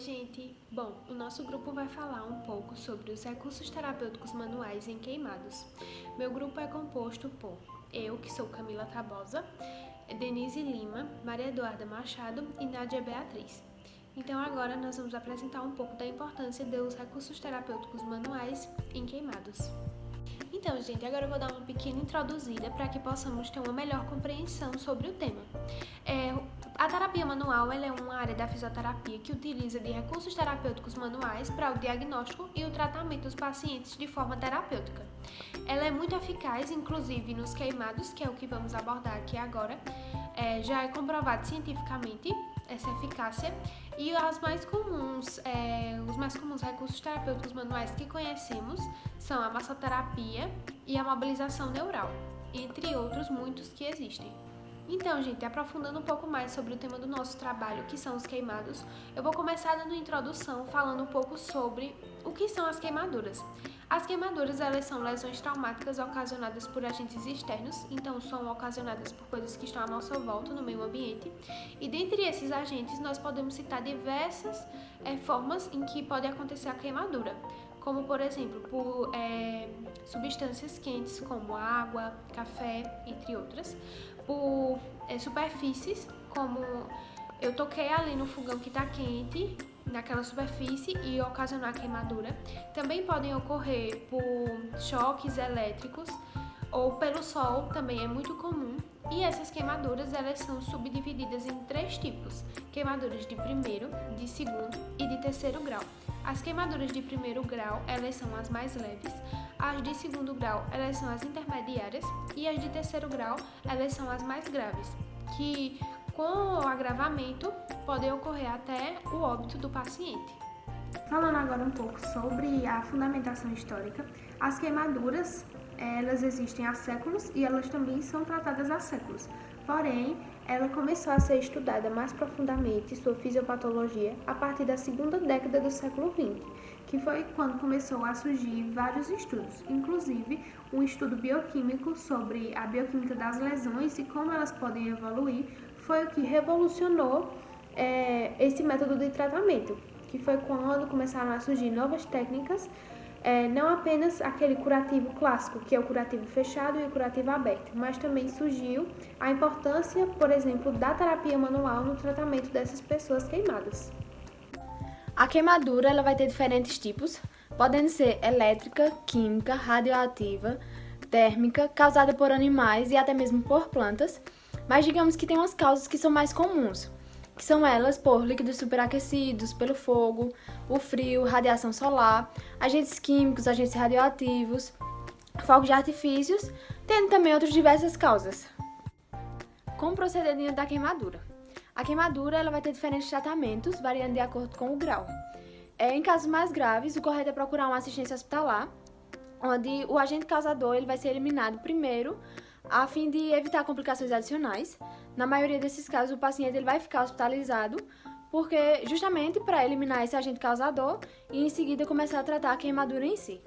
gente! Bom, o nosso grupo vai falar um pouco sobre os recursos terapêuticos manuais em queimados. Meu grupo é composto por eu, que sou Camila Tabosa, Denise Lima, Maria Eduarda Machado e Nádia Beatriz. Então agora nós vamos apresentar um pouco da importância dos recursos terapêuticos manuais em queimados. Então, gente, agora eu vou dar uma pequena introduzida para que possamos ter uma melhor compreensão sobre o tema. A terapia manual ela é uma área da fisioterapia que utiliza de recursos terapêuticos manuais para o diagnóstico e o tratamento dos pacientes de forma terapêutica. Ela é muito eficaz, inclusive nos queimados, que é o que vamos abordar aqui agora. Já é comprovado cientificamente essa eficácia, e os mais comuns recursos terapêuticos manuais que conhecemos são a massoterapia e a mobilização neural, entre outros muitos que existem. Então, gente, aprofundando um pouco mais sobre o tema do nosso trabalho, que são os queimados, eu vou começar dando introdução falando um pouco sobre o que são as queimaduras. As queimaduras, elas são lesões traumáticas ocasionadas por agentes externos, então são ocasionadas por coisas que estão à nossa volta no meio ambiente. E dentre esses agentes, nós podemos citar diversas formas em que pode acontecer a queimadura, como por exemplo, por substâncias quentes como água, café, entre outras, por superfícies, como eu toquei ali no fogão que está quente, naquela superfície e ocasionar queimadura. Também podem ocorrer por choques elétricos ou pelo sol, também é muito comum. E essas queimaduras, elas são subdivididas em 3 tipos: queimaduras de primeiro, de segundo e de terceiro grau. As queimaduras de primeiro grau, elas são as mais leves, as de segundo grau, elas são as intermediárias e as de terceiro grau, elas são as mais graves, que com o agravamento podem ocorrer até o óbito do paciente. Falando agora um pouco sobre a fundamentação histórica, as queimaduras, elas existem há séculos e elas também são tratadas há séculos. Porém, ela começou a ser estudada mais profundamente, sua fisiopatologia, a partir da segunda década do século XX, que foi quando começou a surgir vários estudos, inclusive um estudo bioquímico sobre a bioquímica das lesões e como elas podem evoluir, foi o que revolucionou esse método de tratamento, que foi quando começaram a surgir novas técnicas, não apenas aquele curativo clássico, que é o curativo fechado e o curativo aberto, mas também surgiu a importância, por exemplo, da terapia manual no tratamento dessas pessoas queimadas. A queimadura ela vai ter diferentes tipos, podendo ser elétrica, química, radioativa, térmica, causada por animais e até mesmo por plantas, mas digamos que tem umas causas que são mais comuns, que são elas por líquidos superaquecidos, pelo fogo, o frio, radiação solar, agentes químicos, agentes radioativos, fogos de artifícios, tendo também outras diversas causas. Como proceder diante da queimadura? A queimadura ela vai ter diferentes tratamentos, variando de acordo com o grau. Em casos mais graves, o correto é procurar uma assistência hospitalar, onde o agente causador ele vai ser eliminado primeiro, a fim de evitar complicações adicionais. Na maioria desses casos, o paciente ele vai ficar hospitalizado, porque justamente para eliminar esse agente causador e em seguida começar a tratar a queimadura em si.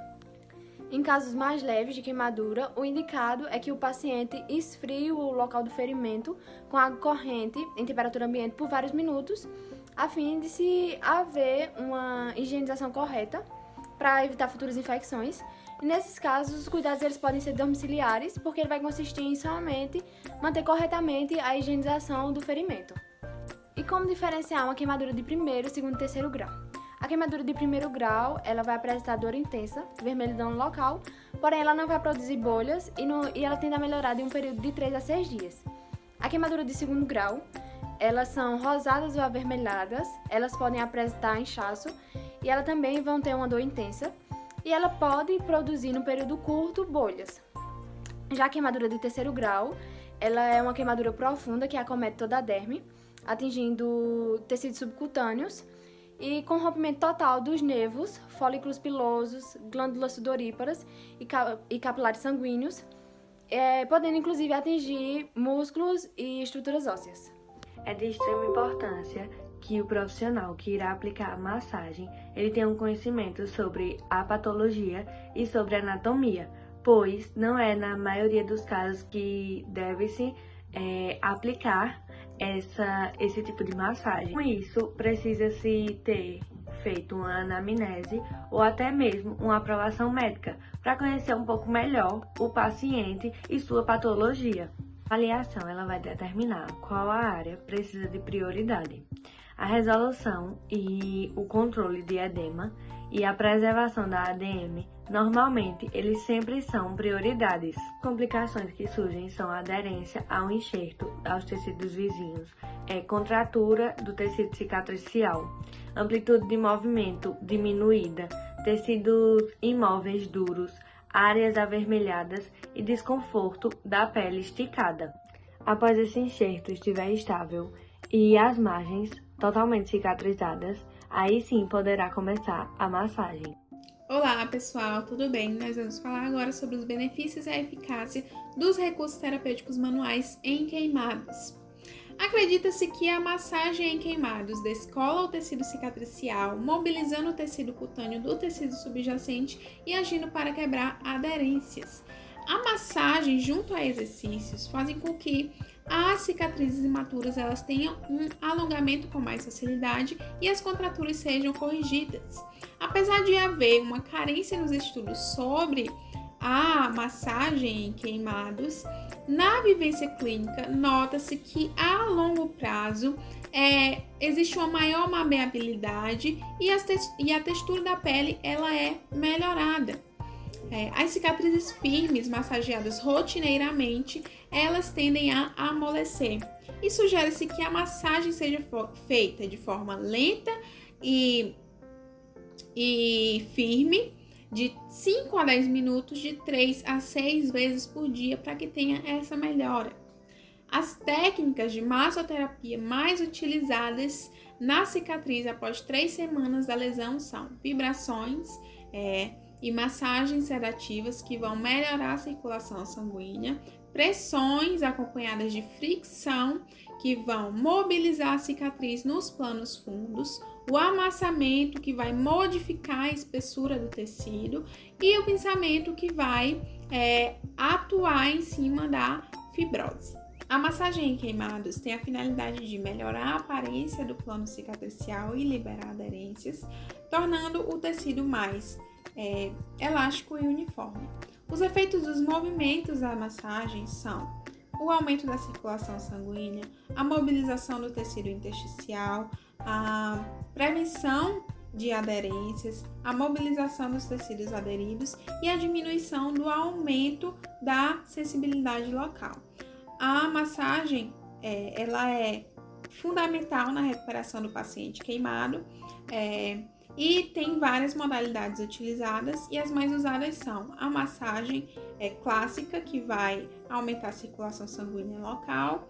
Em casos mais leves de queimadura, o indicado é que o paciente esfrie o local do ferimento com água corrente em temperatura ambiente por vários minutos, a fim de se haver uma higienização correta para evitar futuras infecções. E nesses casos, os cuidados eles podem ser domiciliares, porque ele vai consistir em somente manter corretamente a higienização do ferimento. E como diferenciar uma queimadura de primeiro, segundo e terceiro grau? A queimadura de primeiro grau, ela vai apresentar dor intensa, vermelhidão no local, porém ela não vai produzir bolhas e ela tende a melhorar de um período de 3 a 6 dias. A queimadura de segundo grau, elas são rosadas ou avermelhadas, elas podem apresentar inchaço e elas também vão ter uma dor intensa e ela pode produzir no período curto bolhas. Já a queimadura de terceiro grau, ela é uma queimadura profunda que acomete toda a derme, atingindo tecidos subcutâneos e com rompimento total dos nervos, folículos pilosos, glândulas sudoríparas e capilares sanguíneos, podendo inclusive atingir músculos e estruturas ósseas. É de extrema importância que o profissional que irá aplicar a massagem ele tenha um conhecimento sobre a patologia e sobre a anatomia, pois não é na maioria dos casos que deve-se aplicar esse tipo de massagem. Com isso, precisa-se ter feito uma anamnese ou até mesmo uma aprovação médica para conhecer um pouco melhor o paciente e sua patologia. A avaliação ela vai determinar qual a área precisa de prioridade. A resolução e o controle de edema e a preservação da ADM, normalmente, eles sempre são prioridades. Complicações que surgem são a aderência ao enxerto, aos tecidos vizinhos, contratura do tecido cicatricial, amplitude de movimento diminuída, tecidos imóveis duros, áreas avermelhadas e desconforto da pele esticada. Após esse enxerto estiver estável e as margens totalmente cicatrizadas, aí sim poderá começar a massagem. Olá pessoal, tudo bem? Nós vamos falar agora sobre os benefícios e a eficácia dos recursos terapêuticos manuais em queimados. Acredita-se que a massagem em queimados descola o tecido cicatricial, mobilizando o tecido cutâneo do tecido subjacente e agindo para quebrar aderências. A massagem junto a exercícios fazem com que as cicatrizes imaturas elas tenham um alongamento com mais facilidade e as contraturas sejam corrigidas. Apesar de haver uma carência nos estudos sobre a massagem em queimados, na vivência clínica nota-se que a longo prazo existe uma maior maleabilidade e a textura da pele ela é melhorada. As cicatrizes firmes massageadas rotineiramente, elas tendem a amolecer. E sugere-se que a massagem seja feita de forma lenta e firme, de 5 a 10 minutos, de 3 a 6 vezes por dia, para que tenha essa melhora. As técnicas de massoterapia mais utilizadas na cicatriz após 3 semanas da lesão são vibrações e massagens sedativas que vão melhorar a circulação sanguínea, pressões acompanhadas de fricção que vão mobilizar a cicatriz nos planos fundos, o amassamento que vai modificar a espessura do tecido e o pinçamento que vai atuar em cima da fibrose. A massagem em queimados tem a finalidade de melhorar a aparência do plano cicatricial e liberar aderências, tornando o tecido mais elástico e uniforme. Os efeitos dos movimentos da massagem são o aumento da circulação sanguínea, a mobilização do tecido intersticial, a prevenção de aderências, a mobilização dos tecidos aderidos e a diminuição do aumento da sensibilidade local. A massagem ela é fundamental na recuperação do paciente queimado e tem várias modalidades utilizadas e as mais usadas são a massagem clássica, que vai aumentar a circulação sanguínea local,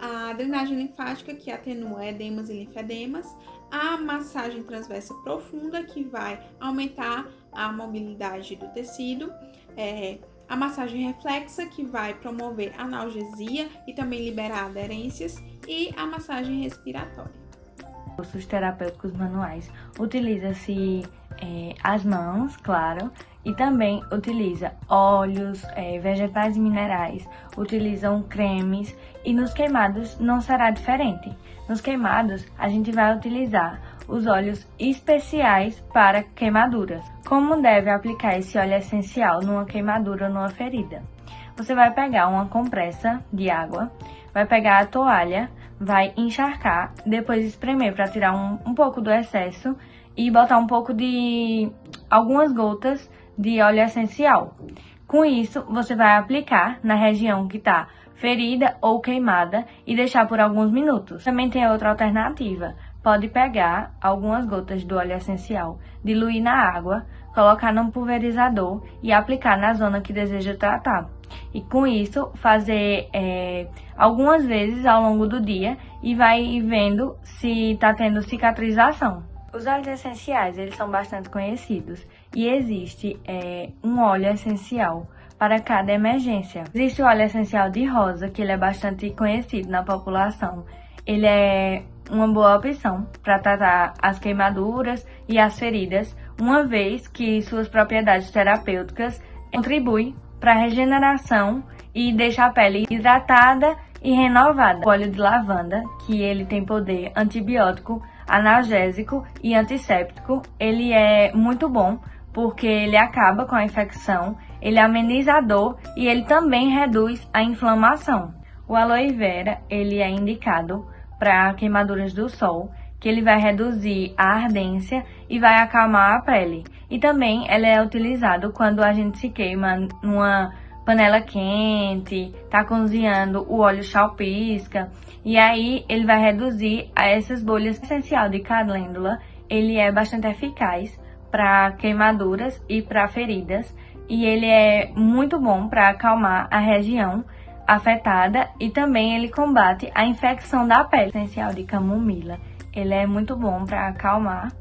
a drenagem linfática, que atenua edemas e linfedemas, a massagem transversa profunda, que vai aumentar a mobilidade do tecido, a massagem reflexa, que vai promover analgesia e também liberar aderências, e a massagem respiratória. Os terapêuticos manuais utiliza-se as mãos, claro, e também utiliza óleos, vegetais e minerais, utilizam cremes, e nos queimados não será diferente. Nos queimados a gente vai utilizar os óleos especiais para queimaduras. Como deve aplicar esse óleo essencial numa queimadura ou numa ferida? Você vai pegar uma compressa de água, vai pegar a toalha, vai encharcar, depois espremer para tirar um pouco do excesso e botar algumas gotas de óleo essencial. Com isso, você vai aplicar na região que está ferida ou queimada e deixar por alguns minutos. Também tem outra alternativa. Pode pegar algumas gotas do óleo essencial, diluir na água, colocar num pulverizador e aplicar na zona que deseja tratar. E com isso, fazer algumas vezes ao longo do dia e vai vendo se está tendo cicatrização. Os óleos essenciais, eles são bastante conhecidos e existe um óleo essencial para cada emergência. Existe o óleo essencial de rosa, que ele é bastante conhecido na população. Ele é uma boa opção para tratar as queimaduras e as feridas, uma vez que suas propriedades terapêuticas contribuem para a regeneração e deixa a pele hidratada e renovada. O óleo de lavanda, que ele tem poder antibiótico, analgésico e antisséptico, ele é muito bom porque ele acaba com a infecção, ele ameniza a dor e ele também reduz a inflamação. O aloe vera, ele é indicado para queimaduras do sol, que ele vai reduzir a ardência e vai acalmar a pele. E também ele é utilizado quando a gente se queima numa panela quente, tá cozinhando, o óleo salpisca, e aí ele vai reduzir essas bolhas. O essencial de calêndula, ele é bastante eficaz para queimaduras e para feridas, e ele é muito bom para acalmar a região afetada e também ele combate a infecção da pele. O essencial de camomila, ele é muito bom para acalmar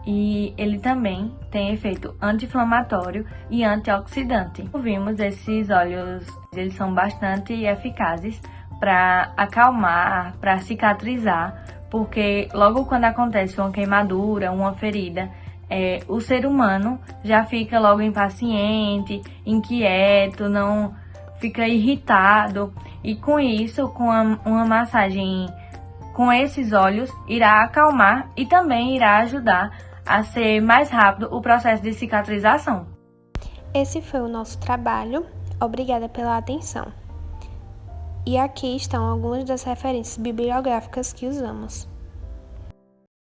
e ele também tem efeito anti-inflamatório e antioxidante. Vimos esses óleos, eles são bastante eficazes para acalmar, para cicatrizar, porque logo quando acontece uma queimadura, uma ferida, o ser humano já fica logo impaciente, inquieto, não fica irritado, e com isso, com uma massagem com esses óleos, irá acalmar e também irá ajudar a ser mais rápido o processo de cicatrização. Esse foi o nosso trabalho. Obrigada pela atenção. E aqui estão algumas das referências bibliográficas que usamos.